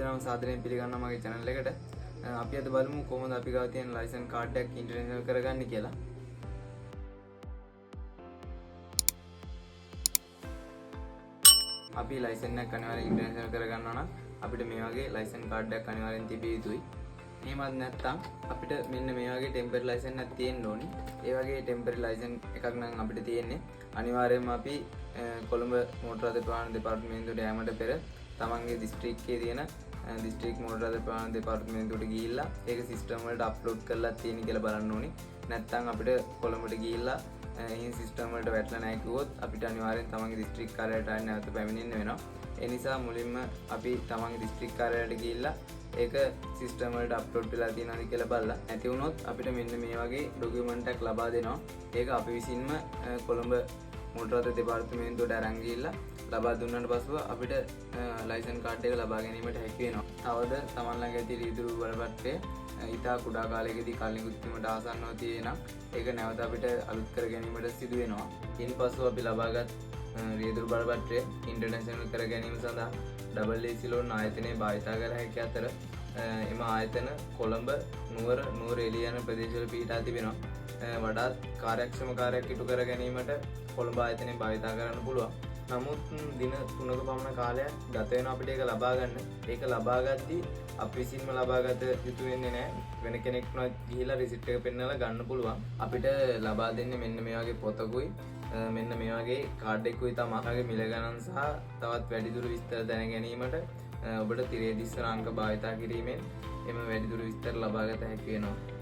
හැමදෙනාම සාදරයෙන් පිළිගන්නවා මගේ channel එකට. අපි අද බලමු කොහොමද අපි ගාව තියෙන license card එකක් international කරගන්නේ කියලා. අපි license එකක් අනිවාර්යෙන් international කරගන්නවා නම් අපිට මේ වගේ license card එකක් අනිවාර්යෙන් තිබිය යුතුයි. එහෙමත් නැත්නම් අපිට මෙන්න මේ වගේ temporary license එකක් තියෙන්න ඕනි. ඒ වගේ temporary license එකක් නම් අපිට තියෙන්නේ අනිවාර්යයෙන්ම අපි කොළඹ මෝටර් රථ ප්‍රවාහන දෙපාර්තමේන්තුවට යෑමට පෙර තමන්ගේ දිස්ත්‍රික් එකේ තියෙන දිස්ත්‍රික් මෝටර් රථ ප්‍රවාහන දෙපාර්තමේන්තුවට ගිහිල්ලා ඒක සිස්ටම් වලට අප්ලෝඩ් කරලා තියෙන කියලා බලන්න ඕනි. නැත්නම් අපිට කොළඹට ගිහිල්ලා එහෙන් සිස්ටම් වලට වැටලා නැහැ කිව්වොත් අපිට අනිවාර්යෙන් තමන්ගේ දිස්ත්‍රික් කාර්යාලයට ආයෙ නැවත පැමිණෙන්න වෙනවා. ඒ නිසා මුලින්ම අපි තමන්ගේ දිස්ත්‍රික් කාර්යාලයට ගිහිල්ලා ඒක සිස්ටම් වලට අප්ලෝඩ් වෙලා තියෙනවද කියලා බලලා නැති වුණොත් අපිට මෙන්න මේ වගේ ඩොකියුමන්ට් එකක් ලබා දෙනවා. ඒක අපි විසින්ම කොළඹ මෝටර් රථ දෙපාර්තමේන්තුවට අරන් ගිහිල්ලා ලබා දුන්නාට පස්සෙ අපිට ලයිසන්ස් කාඩ් එක ලබා ගැනීමට හැකි වෙනවා. තවද තමන් ළඟ ඇති රීදුරු බලපත්‍රය ඊටා කුඩා කාලයකදී කලින් වීමට ආසන්නව තියෙනම් ඒක නැවත අපිට අලුත් කර ගැනීමට සිදු වෙනවා. ඉන්පසු අපි ලබාගත් රියදුරු බලපත්‍රය ඉන්ටර්නැෂනල් කර ගැනීම සඳහා WAC ලෝන් ආයතනයේ භාවිතා කර හැකි අතර එම ආයතන කොළඹ නුවර එළිය යන ප්‍රදේශවල පිහිටා තිබෙනවා. වඩාත් කාර්යක්ෂම කාර්යයක් ඉටු කර ගැනීමට කොළඹ ආයතනය භාවිතා කරන්න පුළුවන්. නමුත් දින 3ක පමණ කාලයක් ගත වෙන අපිට ඒක ලබා ගන්න. ඒක ලබා ගද්දී අපි විසින්ම ලබාගත යුතු වෙන්නේ නැහැ. වෙන කෙනෙක්වත් ගිහිලා රිසිට් එක පෙන්නලා ගන්න පුළුවන්. අපිට ලබා දෙන්නේ මෙන්න මේ වගේ පොතකුයි මෙන්න මේ වගේ කාඩ් එකකුයි තමයි. ආගේ මිල ගණන් සහ තවත් වැඩිදුර විස්තර දැන ගැනීමට ඔබට තිරේදිස්ස අංක භාවිතා කිරීමෙන් එම වැඩිදුර විස්තර ලබා ගත හැකි වෙනවා.